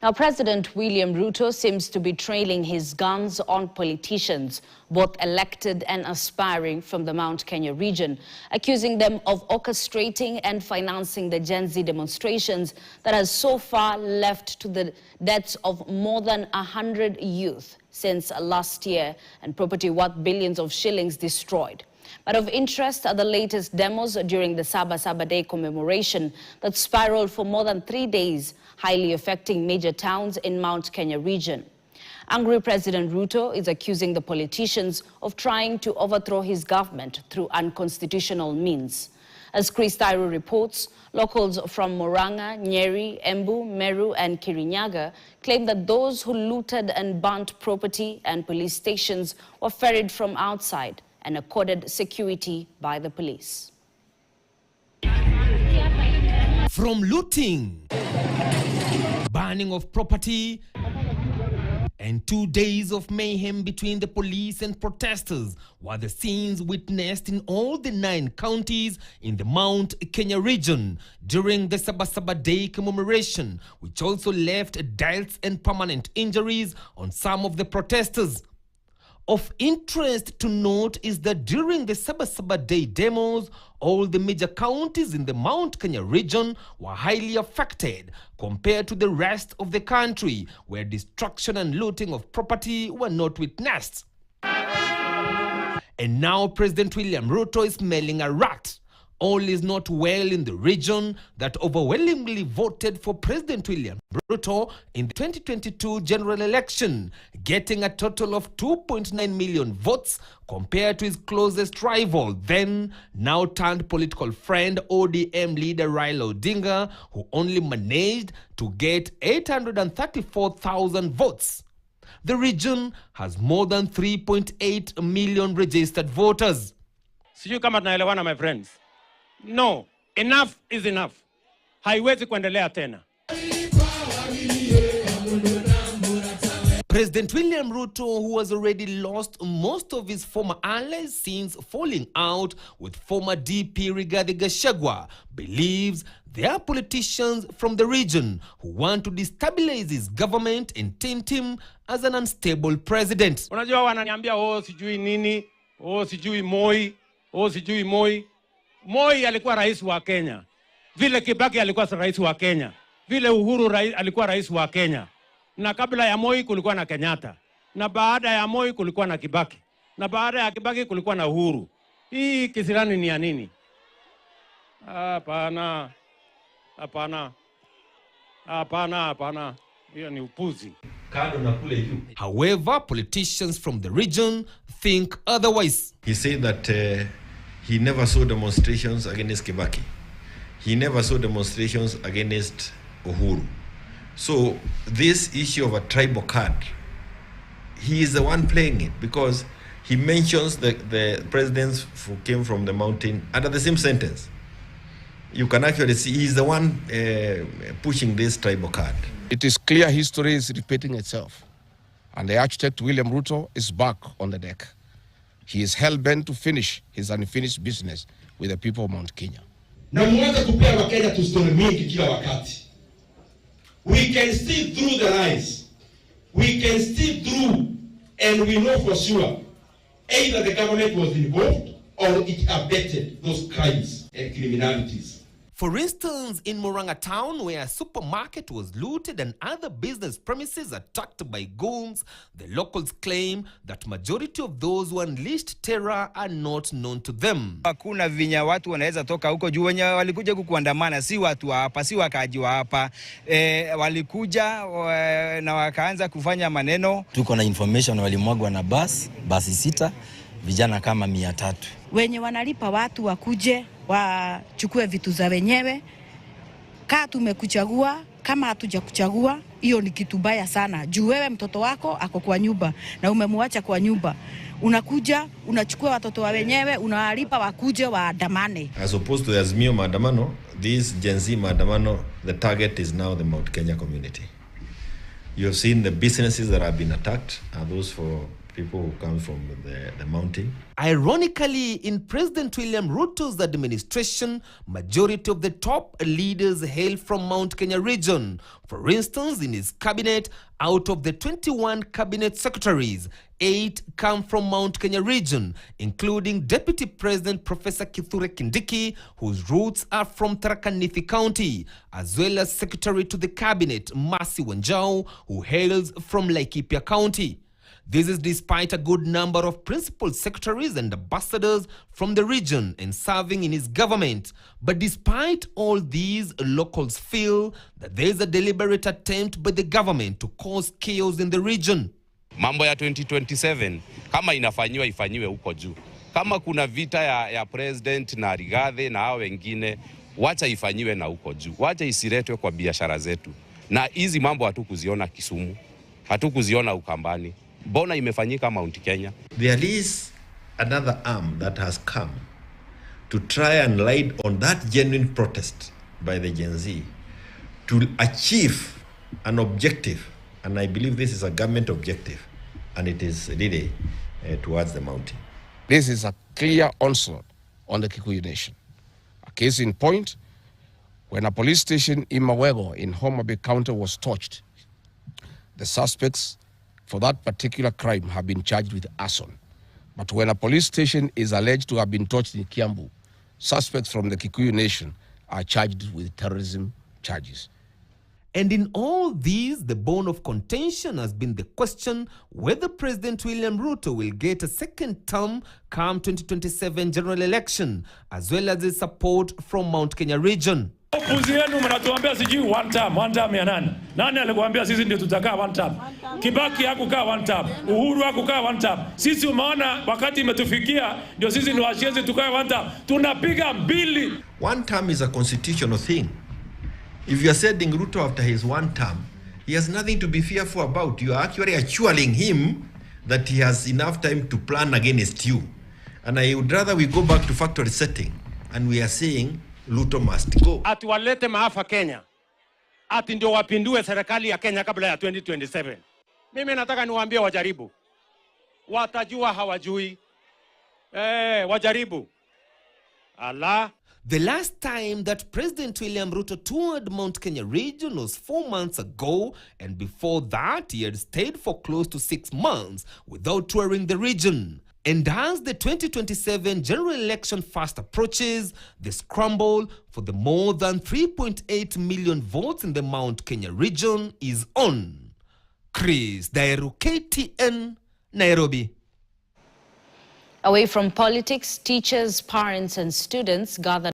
Now, President William Ruto seems to be trailing his guns on politicians, both elected and aspiring from the Mount Kenya region, accusing them of orchestrating and financing the Gen Z demonstrations that has so far left to the deaths of more than 100 youth since last year and property worth billions of shillings destroyed. But of interest are the latest demos during the Saba Saba Day commemoration that spiraled for more than 3 days, highly affecting major towns in Mount Kenya region. Angry President Ruto is accusing the politicians of trying to overthrow his government through unconstitutional means. As Chris Tyro reports, locals from Murang'a, Nyeri, Embu, Meru and Kirinyaga claim that those who looted and burnt property and police stations were ferried from outside and accorded security by the police. From looting, burning of property, and 2 days of mayhem between the police and protesters were the scenes witnessed in all the 9 counties in the Mount Kenya region during the Saba Saba Day commemoration, which also left deaths and permanent injuries on some of the protesters. Of interest to note is that during the Saba Saba Day demos, all the major counties in the Mount Kenya region were highly affected compared to the rest of the country, where destruction and looting of property were not witnessed. And now President William Ruto is smelling a rat. All is not well in the region that overwhelmingly voted for President William Ruto in the 2022 general election, getting a total of 2.9 million votes compared to his closest rival, then now turned political friend ODM leader Raila Odinga, who only managed to get 834,000 votes. The region has more than 3.8 million registered voters. Sijui kama tunaelewana, my friends. No, enough is enough. Haiwezi kuendelea tena. President William Ruto, who has already lost most of his former allies since falling out with former DP Riggy G, believes there are politicians from the region who want to destabilize his government and taint him as an unstable president. Unajua wananiambia sijui nini, sijui Moi, sijui Moi. Moi alikuwa rais wa Kenya, vile Kibaki alikuwa rais wa Kenya, vile Uhuru alikuwa rais wa Kenya, na kabla ya Moi kulikuwa na Kenyatta, na baada ya Moi kulikuwa na Kibaki, na baada ya Kibaki kulikuwa na Uhuru. Hii kisirani ni ya nini? Hapana, hapana, hapana, hapana, hiyo ni upuzi. However, politicians from the region think otherwise. He said that he never saw demonstrations against Kibaki. He never saw demonstrations against Uhuru. So this issue of a tribal card, he is the one playing it, because he mentions the presidents who came from the mountain under the same sentence. You can actually see he's the one pushing this tribal card. It is clear history is repeating itself, and the architect William Ruto is back on the deck. He is hell-bent to finish his unfinished business with the people of Mount Kenya. Na mwanza kupea Wakenya tu story mingi kila wakati. We can see through the lies. We can see through, and we know for sure, either the government was involved or it abetted those crimes and criminalities. For instance, in Murang'a town, where a supermarket was looted and other business premises attacked by goons, the locals claim that majority of those who unleashed terror are not known to them. Hakuna vinya watu wanaweza toka huko juu, wenye walikuja kuandamana si watu hapa, si wakaaji wa hapa. Walikuja na wakaanza kufanya maneno. Tuko na information walimwagwa na basi 6, vijana kama 300. Wenye wanalipa watu wakuje wachukue vitu za wenyewe. Kama tumekuchagua, kama hatuja kuchagua, hiyo ni kitu baya sana. Juu wewe mtoto wako ako kwa nyumba na umemwacha kwa nyumba. Unakuja, unachukua watoto wa wenyewe, unawalipa wakuje waandamane. As opposed to the Azimio maandamano, this Gen Z maandamano, the target is now the Mount Kenya community. You have seen the businesses that have been attacked are those for people who come from the mountain. Ironically, in President William Ruto's administration, majority of the top leaders hail from Mount Kenya region. For instance, in his cabinet, out of the 21 cabinet secretaries, 8 come from Mount Kenya region, including Deputy President Professor Kithure Kindiki, whose roots are from Tharaka Nithi County, as well as Secretary to the Cabinet Mercy Wanjau, who hails from Laikipia County. This is despite a good number of principal secretaries and ambassadors from the region and serving in his government. But despite all these, locals feel that there is a deliberate attempt by the government to cause chaos in the region. Mambo ya 2027 kama inafanyiwa ifanyiwe huko juu. Kama kuna vita ya president na Rigathi na hao wengine, wacha ifanyiwe na huko juu. Wacha isiletwe kwa biashara zetu. Na hizi mambo hatukuziona Kisumu, hatukuziona Ukambani. Bona imefanyika Mount Kenya. There is another arm that has come to try and light on that genuine protest by the Gen Z to achieve an objective, and I believe this is a government objective, and it is really towards the mountain. This is a clear onslaught on the Kikuyu Nation. A case in point, when a police station in Mawego in Homa Bay County was torched, the suspects for that particular crime have been charged with arson. But when a police station is alleged to have been torched in Kiambu, suspects from the Kikuyu Nation are charged with terrorism charges. And in all these, the bone of contention has been the question whether President William Ruto will get a second term come 2027 general election, as well as his support from Mount Kenya region. Upuzi yenu mnatuambia sijui one term ya nani? Nani alikuambia sisi ndio tutakaa one term? Kibaki hakukaa one term, Uhuru hakukaa one term. Sisi umeona wakati imetufikia ndio sisi ni washenzi tukae one term. Tunapiga mbili. One term is a constitutional thing. If you are sending Ruto after his one term, he has nothing to be fearful about. You are actually assuring him that he has enough time to plan against you. And I would rather we go back to factory setting and we are saying Ruto must go. Ati walete maafa Kenya. Ati ndio wapindue serikali ya Kenya kabla ya 2027. Mimi nataka niwaambie wajaribu. Watajua hawajui. Wajaribu. Allah. The last time that President William Ruto toured Mount Kenya region was 4 months ago, and before that he had stayed for close to 6 months without touring the region. And as the 2027 general election fast approaches, the scramble for the more than 3.8 million votes in the Mount Kenya region is on. Chris Dairu, KTN, Nairobi. Away from politics, teachers, parents and students gathered